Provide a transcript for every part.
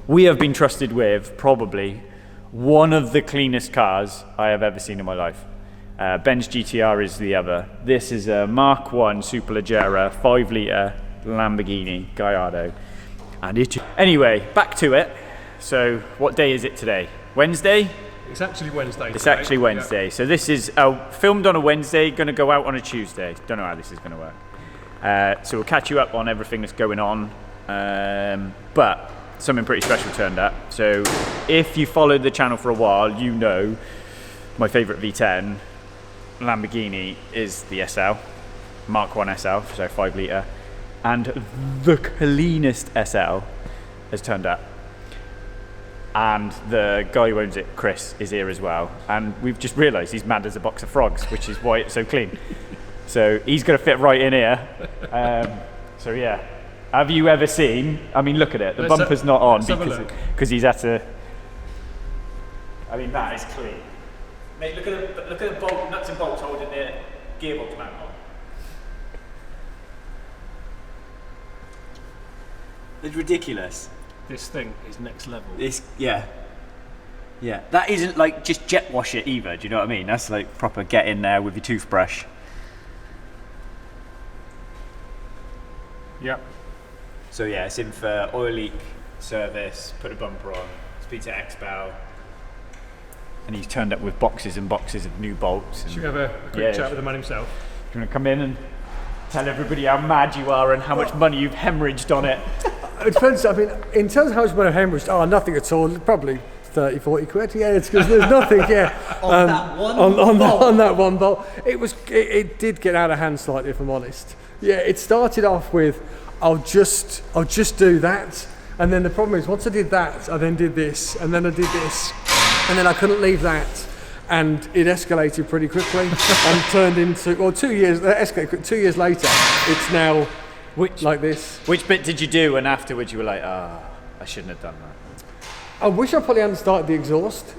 we have been trusted with probably one of the cleanest cars I have ever seen in my life. Ben's GTR is the other. This is a Mark 1 Superleggera 5-litre Lamborghini Gallardo. And anyway, back to it. So what day is it today? Wednesday? It's actually Wednesday. It's actually Wednesday. Yeah. So this is filmed on a Wednesday, going to go out on a Tuesday. Don't know how this is going to work. So we'll catch you up on everything that's going on. But something pretty special turned up. So if you followed the channel for a while, you know my favourite V10 Lamborghini is the SL, Mark 1 SL, so 5-litre. And the cleanest SL has turned up. And the guy who owns it, Chris, is here as well. And we've just realised he's mad as a box of frogs, which is why it's so clean. So he's going to fit right in here. So yeah. Have you ever seen, I mean, look at it. The bumper's not on because he's had to, I mean, that is clean. Mate, look at the bolt, nuts and bolts holding the gearbox mount on. It's ridiculous. This thing is next level. Yeah. That isn't like just jet wash it either. Do you know what I mean? That's like proper get in there with your toothbrush. Yep. So yeah, it's in for oil leak service. Put a bumper on. Speed to X-Bow. And he's turned up with boxes and boxes of new bolts. Should we have a quick chat with the man himself? Do you want to come in and tell everybody how mad you are and how much money you've hemorrhaged on it? It depends. I mean, in terms of how much money I've hemorrhaged, nothing at all. Probably 30, 40 quid. Yeah, it's because there's nothing. Yeah, on that one bolt. It did get out of hand slightly, if I'm honest. Yeah, it started off with, I'll just do that, and then the problem is once I did that, I then did this, and then I did this, and then I couldn't leave that. And it escalated pretty quickly and turned into, well, 2 years, escalated 2 years later, it's now like this. Which bit did you do and afterwards you were like, I shouldn't have done that? I wish I probably hadn't started the exhaust,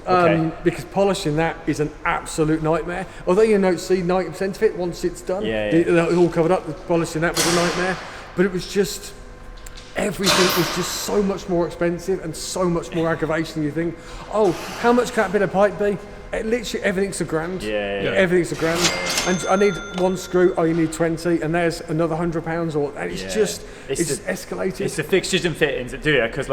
because polishing that is an absolute nightmare. Although you don't see 90% of it once it's done, it's all covered up, polishing that was a nightmare. But it was just, everything was just so much more expensive and so much more aggravation. You think, oh, how much can that bit of pipe be? Literally everything's £1,000. Everything's £1,000. And I need one screw. Oh, you need 20, and there's another £100. And it's just escalated. It's the fixtures and fittings that do it, because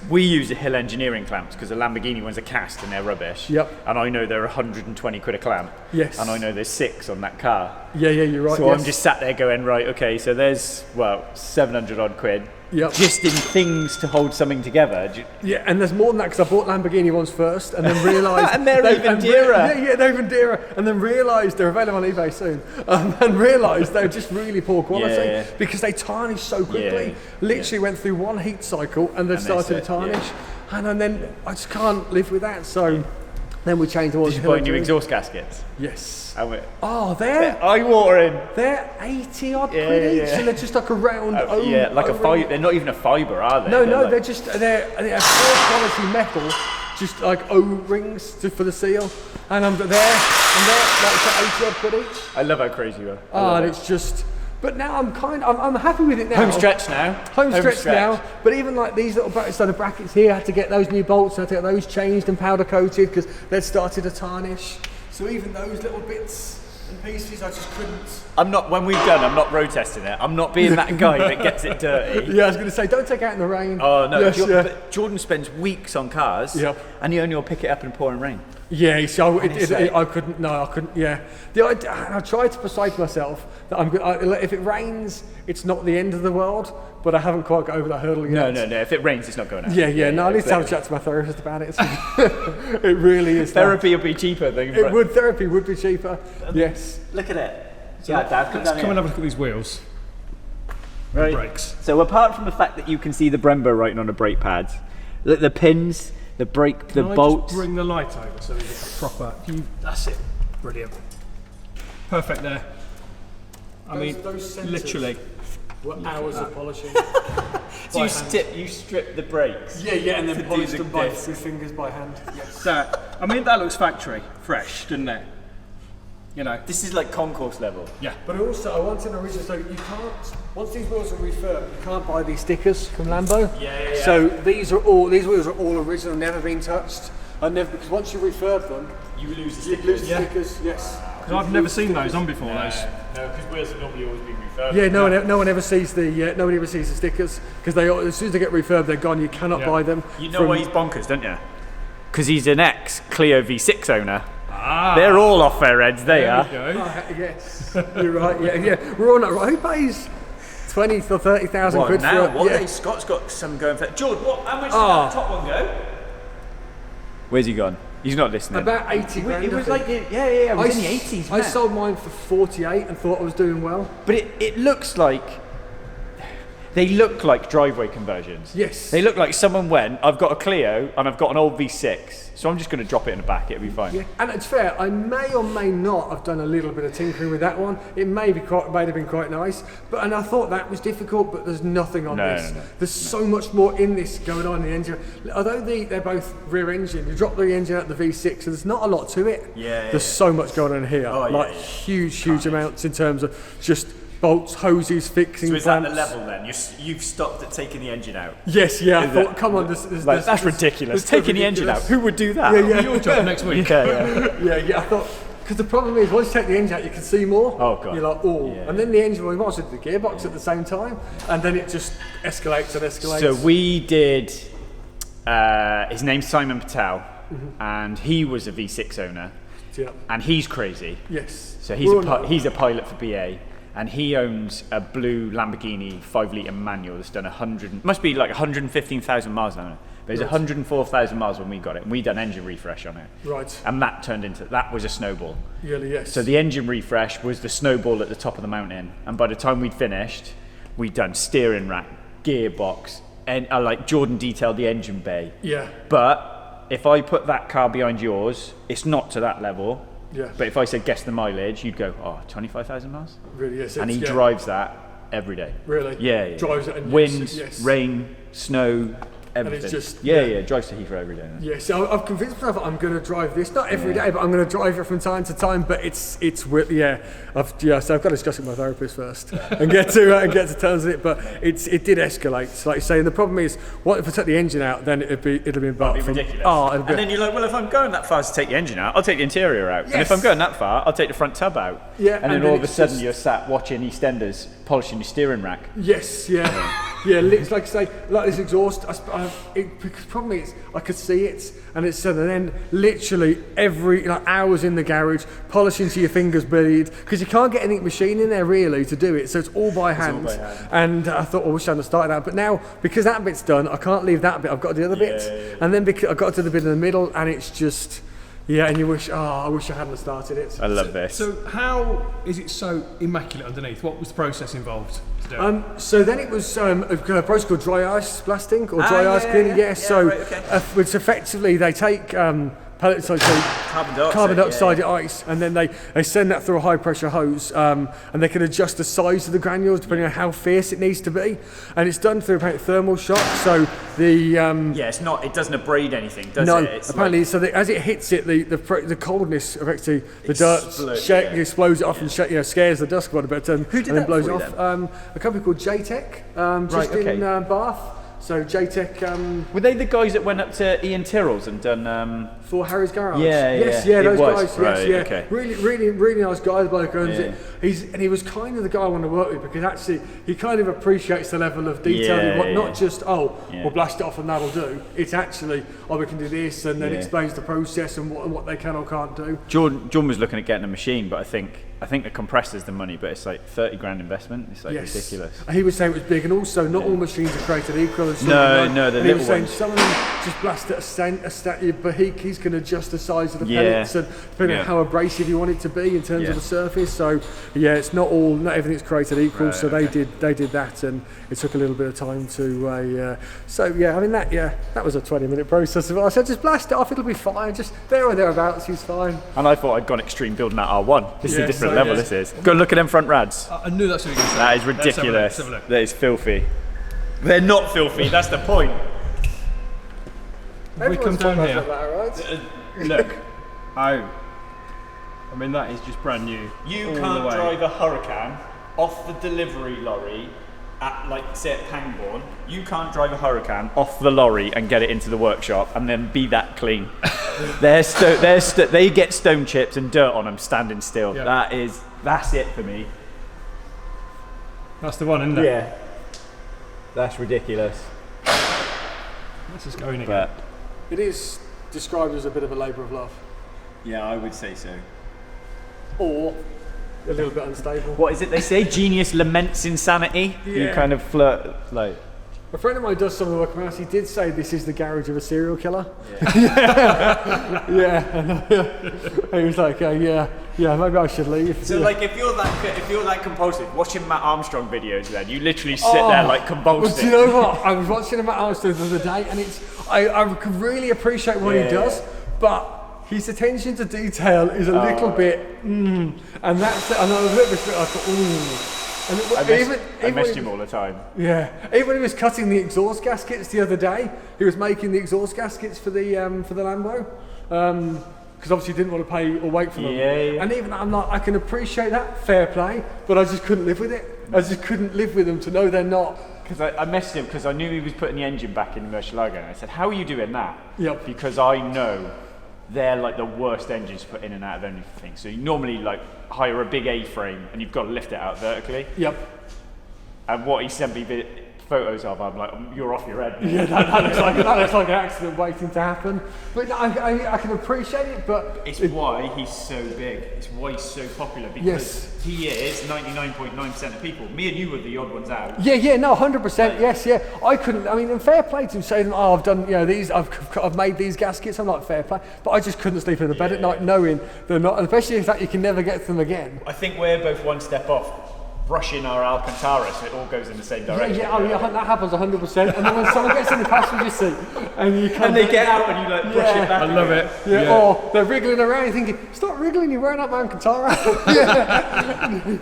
we use the Hill Engineering clamps because the Lamborghini ones are cast and they're rubbish. Yep. And I know they're 120 quid a clamp. Yes. And I know there's 6 on that car. Yeah, you're right. So I'm just sat there going, right, okay, so there's 700 odd quid. Yep. Just in things to hold something together. Yeah, and there's more than that because I bought Lamborghini ones first and then realised... and they're even dearer. They're even dearer. And then realised they're available on eBay soon. And realised they're just really poor quality because they tarnish so quickly. Literally went through one heat cycle and they started to tarnish. And then I just can't live with that. So then we changed the ones. Did you buy new exhaust gaskets? Yes. Oh, they're eye-watering. They're 80 odd quid each, and they're just like a round O. Yeah, like a fibre. They're not even a fibre, are they? No, they're just they're high quality metal, just like O rings for the seal, and they're like 80 odd quid each. I love how crazy you are. And it's just. But now I'm happy with it now. Home stretch now. Home stretch now. But even like these little brackets, so the brackets here, I had to get those new bolts, I had to get those changed and powder coated because they'd started to tarnish. So even those little bits and pieces, I just couldn't. When we've done, I'm not road testing it. I'm not being that guy that gets it dirty. Yeah, I was going to say, don't take it out in the rain. Oh, no. But Jordan spends weeks on cars, and he only will pick it up in pouring rain. Yeah, so I couldn't, yeah. I tried to persuade myself that if it rains, it's not the end of the world, but I haven't quite got over that hurdle yet. No, if it rains, it's not going out. Yeah, no, I need to have a chat to my therapist about it. It really is. Therapy will be cheaper. Therapy would be cheaper, yes. Look at it. Yeah, Dad, let's come and have a look at these wheels. Right. Brakes. So apart from the fact that you can see the Brembo writing on the brake pads, the pins, the brake, the bolts. Just bring the light over so we get a proper. That's it. Brilliant. Perfect there. Those literally. What hours of polishing? So you strip the brakes. Yeah, and then polish them with fingers by hand. Yes. That looks factory fresh, doesn't it? you know. This is like concourse level. Yeah. But also, I want an original. So you can't. Once these wheels are refurbed, you can't buy these stickers from Lambo. Yeah. So these wheels are all original, never been touched. Because once you refurb them, you lose the you stickers. lose the stickers. Yes. Because I've never seen those on before. Those. No, because wheels have normally always been refurbed. Yeah, no one ever sees the nobody ever sees the stickers because as soon as they get refurbed, they're gone. You cannot buy them. You know why he's bonkers, don't you? Because he's an ex-Clio V6 owner. Ah. They're all off their heads. They are. There we go. Yes, you're right. Yeah. We're on that. Who pays 20 or 30,000 quid now? for it? What? Yeah. Scott's got some going for that. George, how much did that top one go? Where's he gone? He's not listening. About 80 grand. It was like, it was in the 80s. I sold mine for 48 and thought I was doing well. But it looks like, they look like driveway conversions. Yes. They look like someone went, I've got a Clio and I've got an old V6, so I'm just going to drop it in the back, it'll be fine. Yeah, and it's fair. I may or may not have done a little bit of tinkering with that one. It may have been quite nice, and I thought that was difficult. But there's nothing on this. No. There's so much more in this going on in the engine. Although they're both rear engine, you drop the engine out the V6, so there's not a lot to it. There's so much going on here, huge amounts in terms of just bolts, hoses, fixing. So is that clamps. the level then? You've stopped at taking the engine out? Yes, yeah. I thought, come on, that's ridiculous. Taking the engine out. Who would do that? Yeah. Your job next week. Yeah. I thought, because the problem is, once you take the engine out, you can see more. Oh god. You're like, and then the engine, well, you might as well do the gearbox at the same time, and then it just escalates and escalates. So we did. His name's Simon Patel, and he was a V6 owner, and he's crazy. Yes. So he's a pilot for BA. And he owns a blue Lamborghini 5-litre manual that's done 115,000 miles on it. But it's 104,000 miles when we got it, and we done engine refresh on it. Right. And that was a snowball. Really, yes. So the engine refresh was the snowball at the top of the mountain, and by the time we'd finished, we'd done steering rack, gearbox, and like Jordan detailed the engine bay. Yeah. But if I put that car behind yours, it's not to that level. Yeah. But if I said guess the mileage, you'd go, 25,000 miles? Really, yes. And he drives that every day. Really? Yeah. Drives it and wind, yes. rain, snow, everything. And it's just drives to Heathrow every day. Yeah, so I've convinced myself I'm going to drive this, not every day, but I'm going to drive it from time to time. But so I've got to discuss it with my therapist first and get to terms with it. But it did escalate, like you say. And the problem is, what if I took the engine out? Then it'll be about ridiculous. And then you're like, well, if I'm going that far to take the engine out, I'll take the interior out. Yes. And if I'm going that far, I'll take the front tub out. Yeah, and then all of a sudden you're sat watching EastEnders polishing your steering rack. Yes, yeah. It's like say, like this exhaust. Because the problem is, I could see it, and then literally every hours in the garage, polishing to your fingers bleed, because you can't get any machine in there really to do it, so it's all by hand. And I thought, I wish I hadn't started that, but now because that bit's done, I can't leave that bit. I've got to do the other bits, and then because I got to the bit in the middle, and it's just. Yeah, and you wish, I wish I hadn't started it. I love this. So how is it so immaculate underneath? What was the process involved to do it? So then it was a process called dry ice blasting, or dry ice cleaning. Which effectively they take carbon dioxide ice, and then they send that through a high pressure hose, and they can adjust the size of the granules depending on how fierce it needs to be, and it's done through apparently thermal shock. So it doesn't abrade anything, does it? It's apparently, as it hits it, the coldness affects the dirt, explodes it off and scares the dust quite a bit, and then blows it off. A company called JTech, in Bath. So JTech. Were they the guys that went up to Ian Tyrrell's and done? For Harry's Garage. Yes, those guys. Right, yes, okay. Really nice guy. The bloke owns it. He was kind of the guy I want to work with, because actually he kind of appreciates the level of detail. Not just we'll blast it off and that'll do. It's actually we can do this, and then explains the process and what they can or can't do. John was looking at getting a machine, but I think the compressor's the money, but it's like 30 grand investment. It's like ridiculous. He was saying it was big, and also not all machines are created equal. No, the little ones. He was saying some of them just blast at a stat, but he's going to adjust the size of the pellets and depending on how abrasive you want it to be in terms of the surface. So it's not everything's created equal. Right, so they did that, and it took a little bit of time to. That was a 20-minute process. I said just blast it off, it'll be fine. Just there or thereabouts, he's fine. And I thought I'd gone extreme building that R1. This is a different level. This is. Go look at them front rads. I knew that's what you were going to say. That is ridiculous. That is filthy. They're not filthy. That's the point. We come down here. Look, I mean, that is just brand new. You all can't the way. drive a Hurricane off the delivery lorry at, like, say at Pangbourne. You can't drive a Hurricane off the lorry and get it into the workshop and then be that clean. They get stone chips and dirt on them standing still. Yeah. That's it for me. That's the one, isn't it? Yeah. That's ridiculous. Let's just go in again. But It is described as a bit of a labour of love. yeah, I would say so. Or a little bit unstable. What is it they say? Genius laments insanity. You Yeah. kind of flirt like. A friend of mine does some of the work around. He did say this is the garage of a serial killer. Yeah. He was like, yeah, maybe I should leave. So Yeah. like, if you're that compulsive, watching Matt Armstrong videos, then you literally sit there like convulsing. Well, do you know what? I was watching him at Armstrong the other day, and I could really appreciate what he does, but his attention to detail is a little bit, and that's it. And I was a little bit, I thought, ooh. And I messaged him all the time. Yeah, even when he was cutting the exhaust gaskets the other day, he was making the exhaust gaskets for the Lambo, because obviously he didn't want to pay or wait for them. Yeah. And even I'm like, I can appreciate that, fair play, but I just couldn't live with it. I just couldn't live with them to know they're not. Because I messaged him because I knew he was putting the engine back in the Murcielago, and I said, "How are you doing that?" Yep. Because I know they're like the worst engines to put in and out of anything. So you normally like hire a big A-frame and you've got to lift it out vertically. Yep. And what he sent me photos of, I'm like, you're off your head. Yeah, that looks like an accident waiting to happen. But no, I can appreciate it, but It's why he's so big. It's why he's so popular, because he is 99.9% of people. Me and you were the odd ones out. Yeah, no, 100%, yes, yeah. I couldn't, I mean, and fair play to him saying, oh, I've done, these, I've made these gaskets, I'm like, fair play. But I just couldn't sleep in the bed at night knowing they're not, and especially the fact you can never get to them again. I think we're both one step off brushing our Alcantara so it all goes in the same direction. That happens 100%. And then when someone gets in the passenger seat and you And they get out and you like brush it back. I love it. Yeah, or they're wriggling around, you're thinking, stop wriggling, you're wearing out my Alcantara. Yeah.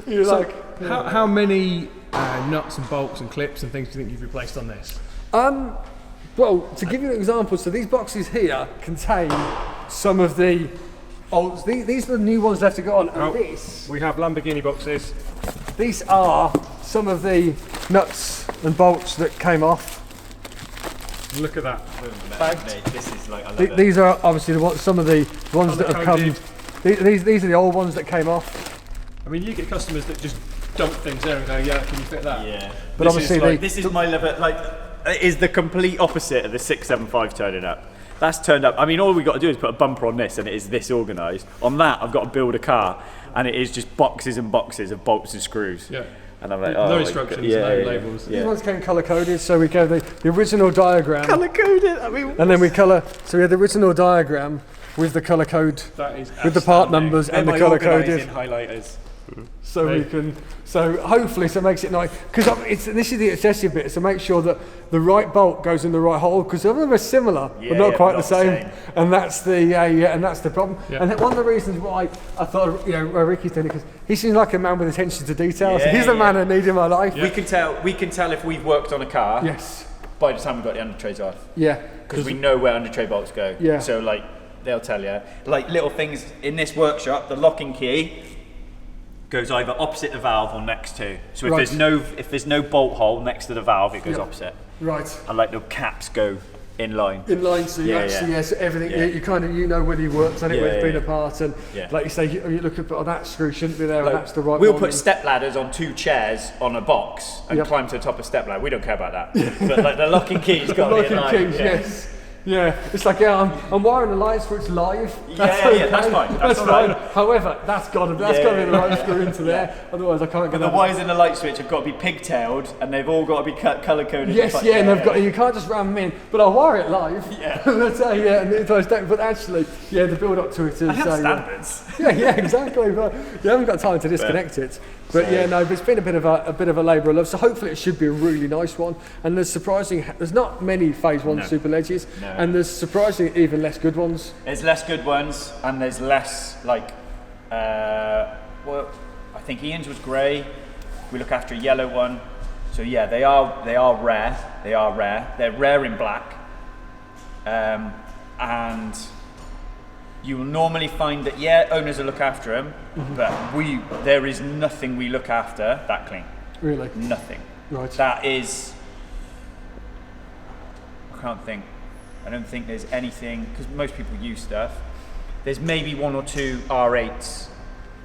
You're So like, how many nuts and bolts and clips and things do you think you've replaced on this? well, to give you an example, so these boxes here contain some of the bolts. These are the new ones left to go on. And We have Lamborghini boxes. these are some of the nuts and bolts that came off. Look at that. Mate, this is like, I love it. These are obviously some of the ones that have come. Colour-coded. These are the old ones that came off. I mean, you get customers that just dump things there and go, yeah, can you fit that? Yeah. But This obviously is like- This is my level, like, it is the complete opposite of the 675 turning up. That's turned up. I mean, all we've got to do is put a bumper on this and it is this organised. On that, I've got to build a car and it is just boxes and boxes of bolts and screws. Yeah. And I'm like, No oh, instructions, no labels. These ones came colour coded, so we go the original diagram. Colour coded. I mean, And then we colour. So we had the original diagram with the colour code, That is with the part outstanding. numbers and the colour coded. highlighters. So we can, so hopefully, so it makes it nice. Because this is the excessive bit. So make sure that the right bolt goes in the right hole. Because some of them are similar, but not quite the same. And that's the and that's the problem. Yeah. And one of the reasons why I thought Ricky's doing it, because he seems like a man with attention to detail. So he's the man I need in my life. We can tell if we've worked on a car. Yes. By the time we've got the under trays off. Yeah. Because we know where under tray bolts go. Yeah. So like they'll tell you, like little things in this workshop, the locking key goes either opposite the valve or next to. So if there's no bolt hole next to the valve, it goes opposit. Right. And like the caps go in line. In line, so you so everything you kind of where he works and where it's been apart, and like you say, you look at that screw shouldn't be there, and that's the right. We'll one. put step ladders on 2 chairs on a box and climb to the top of step ladder. We don't care about that. But like the locking key's got to be in line. Yes. Yeah, it's like I'm wiring the lights for it's live. That's fine. That's all fine. right. However, that's got to be the right screw into there. Otherwise, I can't get. But the wires in the light switch have got to be pigtailed, and they've all got to be colour coded. Yes, and they've got. You can't just ram them in. But I'll wire it live. Yeah. But actually, the build up to it is. I have standards. Yeah, exactly. But you haven't got time to disconnect it. But but it's been a bit of a labour of love. So hopefully it should be a really nice one. And there's not many Phase 1 Superlegers, and there's surprisingly even less good ones. There's less good ones, and there's less like. I think Ian's was grey. We look after a yellow one. So yeah, they are rare. They are rare. They're rare in black. And you will normally find that, owners will look after them, but there is nothing we look after that clean. Really? Nothing. Right. That is, I don't think there's anything, because most people use stuff. There's maybe 1 or 2 R8s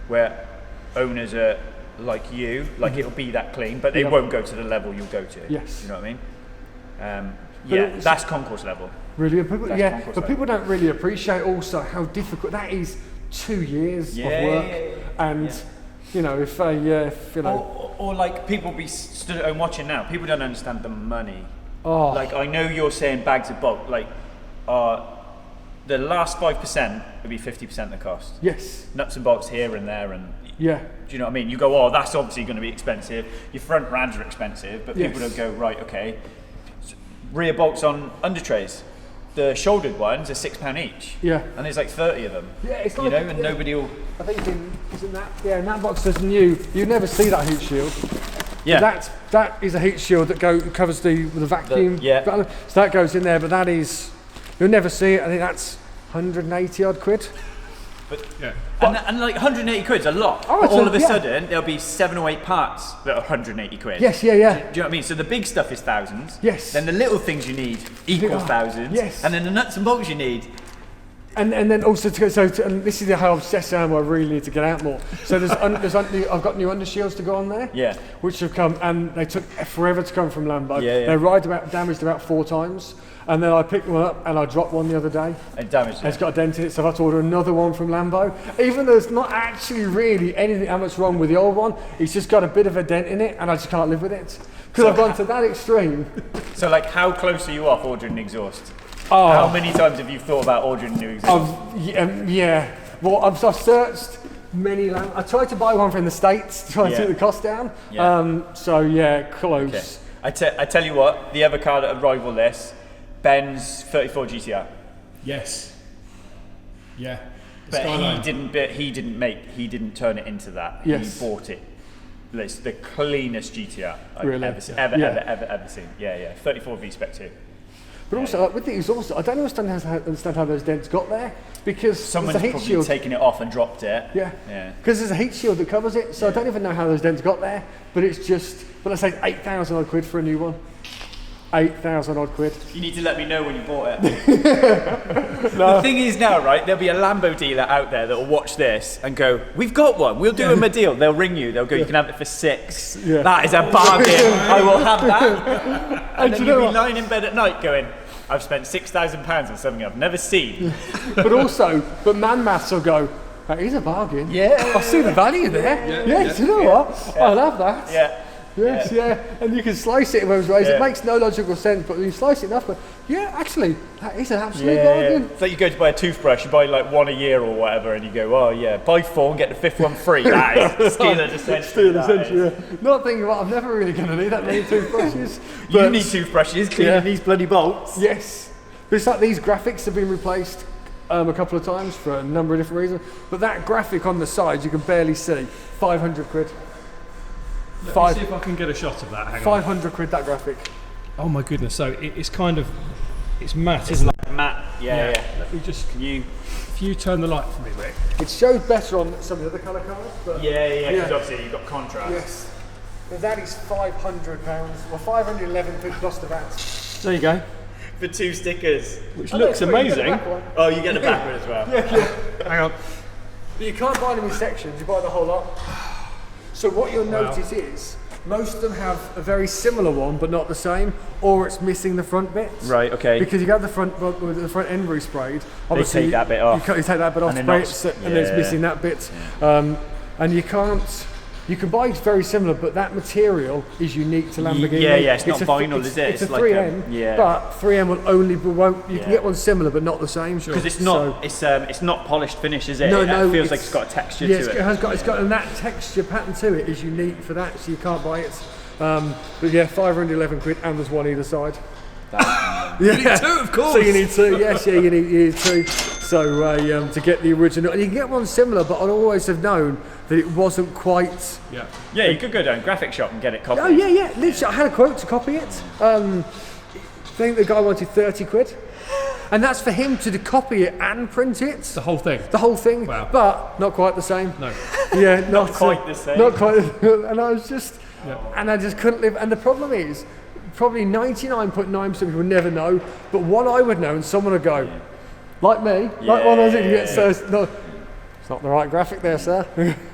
where owners are like you, like it'll be that clean, but they won't go to the level you'll go to. Yes. You know what I mean? That's concourse level. Really, but people don't really appreciate also how difficult that is. 2 years of work, and you know, if you know, or like people be stood at home watching now. People don't understand the money. Oh, Like I know you're saying bags of bulk, like the last 5% would be 50% of the cost. yes, Nuts and bolts here and there, and yeah, do you know what I mean? You go, oh, that's obviously going to be expensive. Your front rads are expensive, but people don't go, right, okay. Rear bolts on under trays. The shouldered ones are £6 each. Yeah. And there's like 30 of them. Yeah, it's you like, know, and nobody will. I think in that box there's new. You never see that heat shield. Yeah. That is a heat shield that covers the vacuum. So that goes in there, but that is, you'll never see it. I think that's 180 odd quid. But and like 180 quid's a lot. Oh, but all of a sudden there'll be 7 or 8 parts that are 180 quid. Yes, yeah. Do you know what I mean? So the big stuff is thousands. Yes. Then the little things you need equal thousands. Yes. And then the nuts and bolts you need. And then also and this is how obsessed I am. I really need to get out more. So I've got new undershields to go on there. Yeah. Which have come, and they took forever to come from Lambo. Yeah. They damaged about 4 times. And then I picked one up and I dropped one the other day. And damaged it. It's got a dent in it, so I've had to order another one from Lambo. Even though there's not actually really anything that much wrong with the old one, it's just got a bit of a dent in it and I just can't live with it. Because I've gone to that extreme. So like how close are you off ordering an exhaust? Oh. How many times have you thought about ordering a new exhaust? Yeah. Well, I've searched many Lambos. I tried to buy one from the States to try and take the cost down. Yeah. Close. Okay. I tell you what, the other car that rival this, Ben's 34 GTR. Yes. Yeah. But he didn't turn it into that. Yes. He bought it. It's the cleanest GTR I've ever seen. Ever seen. Yeah. 34 V-Spec 2. But also, like, with the exhaust, I don't understand how those dents got there, because Someone's there's a heat probably shield. taken it off and dropped it. Yeah. Yeah. Because there's a heat shield that covers it, so I don't even know how those dents got there. But it's just, but I say 8,000 odd quid for a new one. 8,000 odd quid. You need to let me know when you bought it. The thing is now, right, there'll be a Lambo dealer out there that will watch this and go, we've got one, we'll do him a deal. They'll ring you, they'll go, you can have it for 6. Yeah. That is a bargain, I will have that. And then you'll be lying in bed at night going, I've spent £6,000 on something I've never seen. but man maths will go, that is a bargain. Yeah. I see the value there. Yes, you know what? I'll have that. Yeah. Yes, and you can slice it in those ways. It makes no logical sense, but when you slice it enough, actually, that is an absolute bargain. It's like you go to buy a toothbrush, you buy like 1 a year or whatever, and you go, oh yeah, buy 4 and get the 5th one free. That is steal essentially. Not thinking about, I'm never really going to need that many toothbrushes. You need toothbrushes, cleaning these bloody bolts. Yes. But it's like these graphics have been replaced a couple of times for a number of different reasons. But that graphic on the side, you can barely see. 500 quid. Let me see if I can get a shot of that. Hang 500 quid, that graphic. Oh my goodness! So it's kind of, it's matte, isn't it? Matte. Yeah. Let me just. If you turn the light for me, Rick. It shows better on some of the other colour cars. But because obviously you've got contrast. Yes. But that is £500. Well, 511 quid plus the VAT. There you go. For 2 stickers, which looks amazing. Oh, you get the back one as well. Yeah. Hang on. But you can't buy them in sections. You buy the whole lot. So what you'll notice is most of them have a very similar one, but not the same, or it's missing the front bits. Right. Okay. Because you got the front end resprayed. Obviously, they take that bit off. You take that bit off, and it's missing that bit. Yeah. And you can't. You can buy very similar, but that material is unique to Lamborghini. Yeah. It's not vinyl, is it? It's a 3M. But 3M will only you can get one similar, but not the same. Because it's not. It's not polished finish, is it? No. It feels like it's got a texture to it. It's got, and that texture pattern to it is unique for that, so you can't buy it. But yeah, 511 quid, and there's one either side. You need 2, of course. So you need 2. Yes, you need 2. So to get the original, and you can get one similar, but I'd always have known that it wasn't quite. Yeah, you could go down Graphic Shop and get it copied. Oh yeah. Literally, I had a quote to copy it. I think the guy wanted 30 quid. and that's for him to copy it and print it. The whole thing. The whole thing. Wow. But not quite the same. No. Yeah, not quite the same. Not quite. And I was just, Yeah. and I just couldn't live. And the problem is, probably 99.9% of people never know, but one I would know, and someone would go, like me, like one of those idiots says, no, it's not the right graphic there, sir.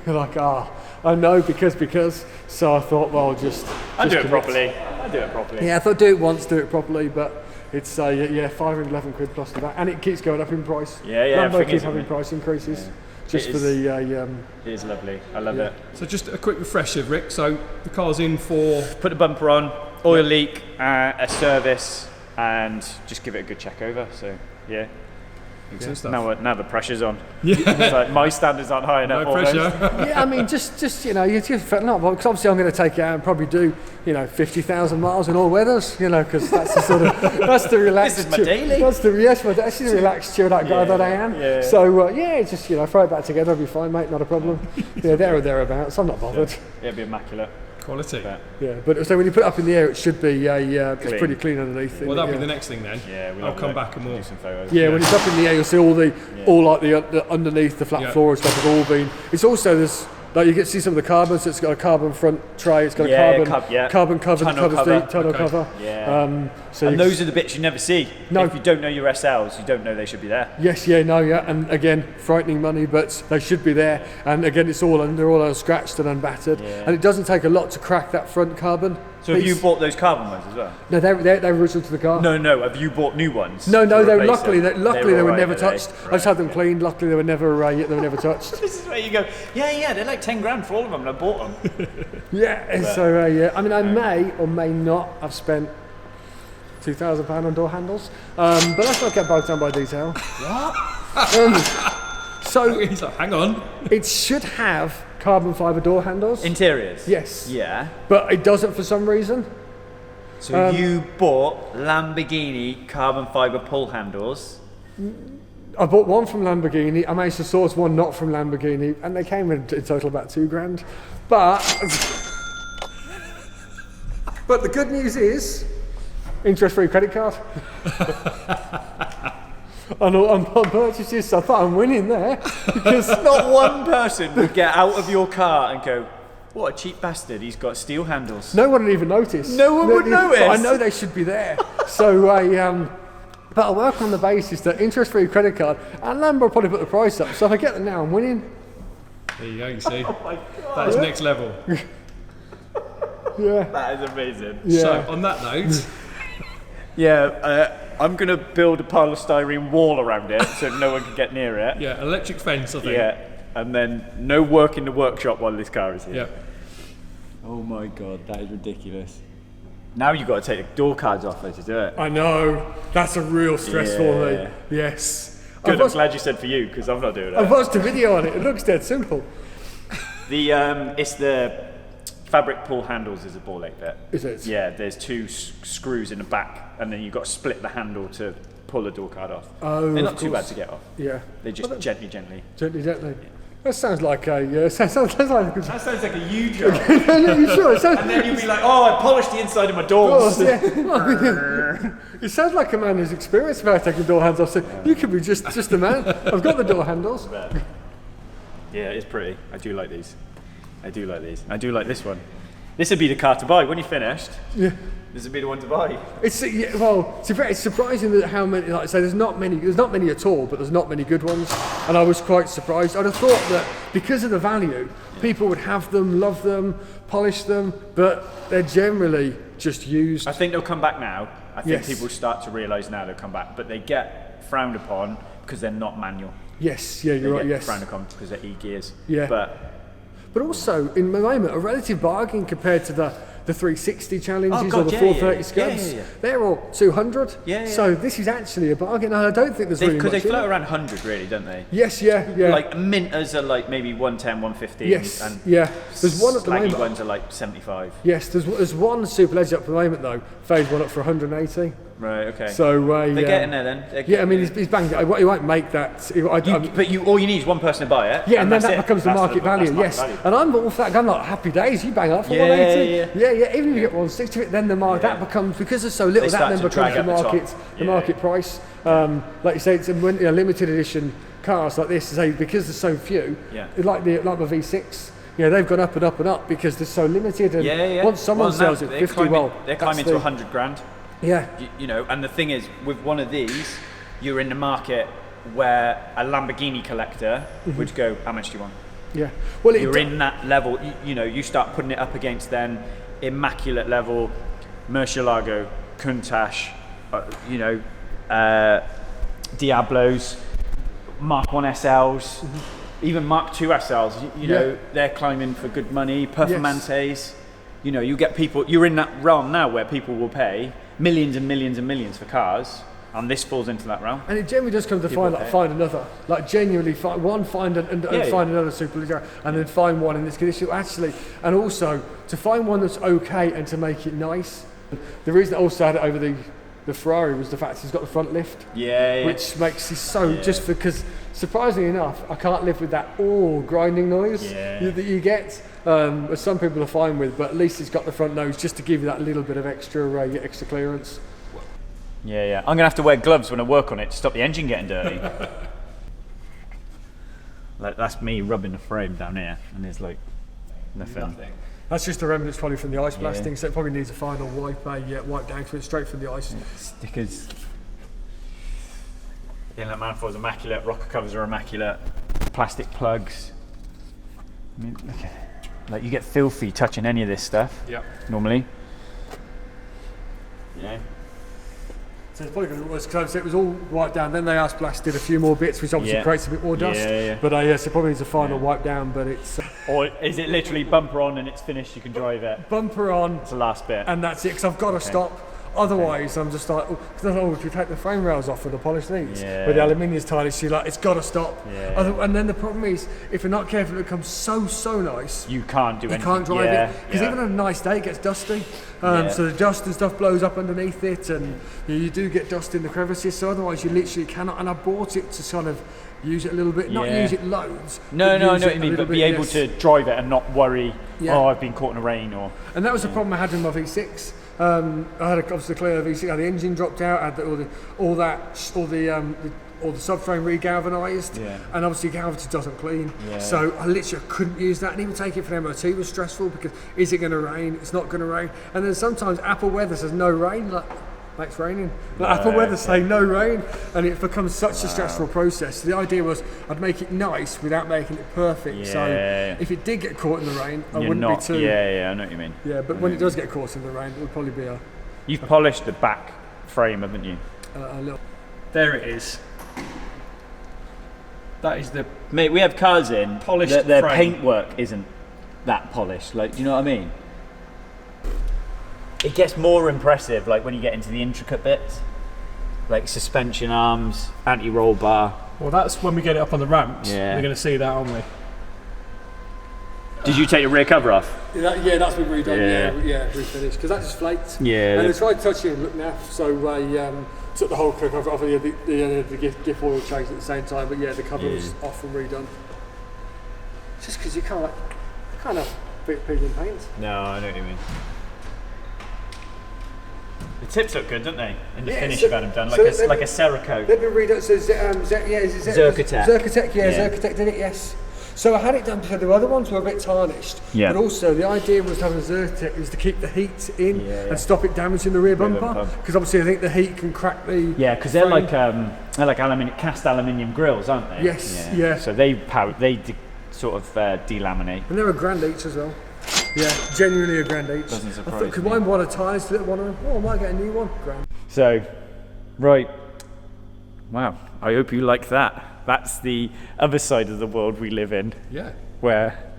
You're like, I know because. So I thought, well, I do it commit. properly. I do it properly. Yeah, I thought do it once, do it properly, but it's 511 quid plus the VAT, and it keeps going up in price. Yeah, Lambo keeps is, having price increases just It for is. the. It is lovely. I love it. So just a quick refresher, Rick. So the car's in for... Put the bumper on, oil leak, a service, and just give it a good check over. So yeah. Excellent stuff. Now the pressure's on. Yeah. It's like my standards aren't high enough. No pressure. Yeah, I mean, just you know, you just not because obviously I'm going to take it out and probably do 50,000 miles in all weathers, because that's the sort of that's the relaxed. This is my daily. That's the relaxed, chilled out guy that I am. Yeah. So just throw it back together, it'll be fine, mate, not a problem. There or thereabouts, I'm not bothered. Yeah, it'll be immaculate. Quality. Yeah, but so when you put it up in the air, it should be it's Clean. pretty clean underneath. Well, that'll be the next thing then. Yeah, I'll come back and do we'll... some photos. Yeah, when it's up in the air, you'll see all like the underneath the flat floor and stuff has all been. It's also this. Like you can see some of the carbon, so it's got a carbon front tray, it's got a carbon cover that covers the tonneau cover. Yeah. And those are the bits you never see. No. If you don't know your SLs, you don't know they should be there. Yes, and again, frightening money, but they should be there. And again, they're all unscratched and unbattered, and it doesn't take a lot to crack that front carbon. So have you bought those carbon ones as well? No, they're original to the car. No. Have you bought new ones? No. to replace Luckily them? they were never Right, touched. I just had them cleaned. Luckily, they were never touched. This is where you go. Yeah, they're like 10 grand for all of them, and I bought them. I mean, I may or may not have spent £2,000 on door handles, but let's not get bogged down by detail. So He's like, hang on. it should have carbon fibre door handles. Interiors. Yes. Yeah. But it doesn't for some reason. So you bought Lamborghini carbon fibre pull handles. I bought one from Lamborghini. I managed to source one not from Lamborghini, and they came in total about £2,000. But the good news is, interest-free credit card. on purchases, so I thought I'm winning there because Not one person would get out of your car and go, "What a cheap bastard! He's got steel handles." no one would even notice. No one would notice. But I know they should be there. So but I work on the basis that interest-free credit card and Lambo will probably put the price up. So if I get them now, I'm winning. There you go, you see. Oh my god. That is next level. Yeah. That is amazing. Yeah. So, on that note, I'm gonna build a polystyrene wall around it so no one can get near it. yeah, electric fence, I think. Yeah, and then no work in the workshop while this car is here. Yeah. Oh my god, that is ridiculous. Now you've got to take the door cards off though to do it. I know. That's a real stress for me. Yeah. Yes. Good, I've I'm glad you said for you because I'm not doing I've it. watched a video on it. It looks dead simple. It's the fabric pull handles is a ball ache bit. Is it? Yeah, there's two screws in the back, and then you've got to split the handle to pull the door card off. Oh, They're of not too bad course. to get off. Yeah. They just gently. Gently. That sounds like a. sounds like a good. That sounds like a you job. No, you sure? It sounds. And then you'll be like, oh, I polished the inside of my doors. Yeah. It sounds like a man who's experienced about taking door handles off. So you could be just a man. I've got the door handles. Yeah, it's pretty. I do like these. I do like this one. This would be the car to buy when you're finished. Yeah. This would be the one to buy. It's surprising that how many. Like I say, there's not many at all, but there's not many good ones, and I was quite surprised. I'd have thought that because of the value, people would have them, love them, polish them, but they're generally just used. I think they'll come back now. I think Yes. people start to realise now they'll come back, but they get frowned upon because they're not manual. Yes, yeah, They you're right. get Yes, frowned upon because they're e-gears. Yeah. But also in the moment, a relative bargain compared to the 360 challenges Oh, God, or the yeah, 430 yeah. scuds. Yeah. They're all 200. Yeah. So this is actually a bargain, and I don't think there's really because much they in float it. around 100 really, don't they? Yes, yeah. Like minters are like maybe 110, 115. Yes, and yeah. There's one at the slaggy moment. ones are like 75. Yes, there's one Superleggera up at the moment though. Phase one up for 180. Right. Okay. So they're getting there then. Yeah, I mean, he's banged it. He won't make that. But all you need is one person to buy it. Yeah, and then that becomes the market value. Yes, and I'm all for that. I'm like, happy days. You bang up for 180. Yeah. Even if you get 160, then the market that becomes, because there's so little, that then becomes the market price. Like you say, it's a limited edition cars like this. Say because there's so few. Like the V6. They've gone up and up and up because they're so limited. And once someone sells it 50, they're climbing to 100 grand. Yeah. And the thing is, with one of these, you're in the market where a Lamborghini collector would go, how much do you want? Yeah. Well, you're in that level. You start putting it up against then immaculate level, Murcielago, Countach, Diablos, Mark 1 SLs, even Mark 2 SLs. They're climbing for good money. Performantes. You get people. You're in that realm now where people will pay millions and millions and millions for cars, and this falls into that realm. And it generally does come to find another, genuinely find another Superleggera, and then find one in this condition. Actually, and also to find one that's okay and to make it nice. The reason I also had it over the Ferrari was the fact he's got the front lift, which makes it so just because. Surprisingly enough, I can't live with that grinding noise that you get. As some people are fine with, but at least it's got the front nose just to give you that little bit of extra clearance. Yeah. I'm gonna have to wear gloves when I work on it to stop the engine getting dirty. That's me rubbing the frame down here, and there's nothing. That's just the remnants probably from the ice blasting, so it probably needs a final wipe down to it straight from the ice. Stickers. The inlet manifold's immaculate, rocker covers are immaculate, plastic plugs. I mean, look at, you get filthy touching any of this stuff. Normally. So it's probably going to because it was all wiped down. Then they ice blasted a few more bits, which obviously creates a bit more dust. But so probably needs a final wipe down. But it's or is it literally bumper on and it's finished? You can drive it. Bumper on. It's the last bit, and that's it. Because I've got to stop. Otherwise, I'm just like, if you take the frame rails off with the polished these, with the aluminium's tarnished, it's got to stop. And then the problem is, if you're not careful, it becomes so nice. You can't do anything. You can't drive it because even on a nice day, it gets dusty. So the dust and stuff blows up underneath it, and you do get dust in the crevices. So otherwise, you literally cannot. And I bought it to sort of use it a little bit, not use it loads. No, I know what you mean, but be able to drive it and not worry. I've been caught in the rain, or. And that was the problem I had with my V6. I had obviously clear V6. I had the engine dropped out. I had all the subframe re-galvanised, and obviously galvanized doesn't clean. So I literally couldn't use that, and even take it for the MOT was stressful because is it going to rain? It's not going to rain, and then sometimes Apple weather says no rain. It's raining. Apple weather say no rain, and it becomes such a stressful process. So the idea was I'd make it nice without making it perfect. So if it did get caught in the rain, I wouldn't be too. I know what you mean. But when it does get caught in the rain, it would probably be a. You've polished the back frame, haven't you? A little. There it is. That is the. Mate, we have cars in polished. Their paintwork isn't that polished. Do you know what I mean? It gets more impressive when you get into the intricate bits, like suspension arms, anti-roll bar. Well, that's when we get it up on the ramps. We're going to see that, aren't we? Did you take the rear cover off? That's been redone. Refinished because that just flaked. And I tried touching it, look now. So I took the whole cover off, the GIF oil changed at the same time. But the cover was off and redone. Just because you can't have peeling paint. No, I know what you mean. The tips look good, don't they? In the finish, you've had them done, like a Cerakote. They've been redone. So Zerkotech. Zerkotech did it, yes. So I had it done because the other ones were a bit tarnished. But also the idea was having a Zerkotech was to keep the heat in and stop it damaging the rear bumper. Because obviously I think the heat can crack the. Yeah, because they're like cast aluminium grills, aren't they? Yes. So they sort of delaminate. And they're a grand each as well. Genuinely a grand each. Doesn't surprise me. Could mine want a tyres to one of them? I might get a new one. Grand. So, right. Wow. I hope you like that. That's the other side of the world we live in. Where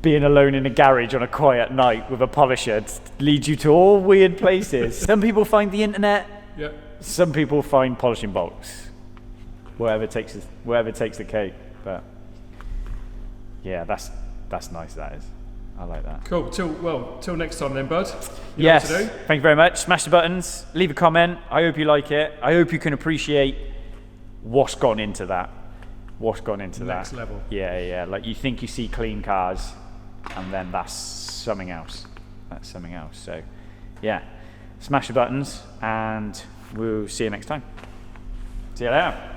being alone in a garage on a quiet night with a polisher leads you to all weird places. Some people find the internet. Some people find polishing bolts. Wherever takes the cake. But that's nice, that is. I like that. Cool. Till next time then, bud. You know Yes. what to do? Thank you very much. Smash the buttons. Leave a comment. I hope you like it. I hope you can appreciate what's gone into that. Next level. Yeah. Like you think you see clean cars, and then that's something else. So, yeah. Smash the buttons, and we'll see you next time. See you later.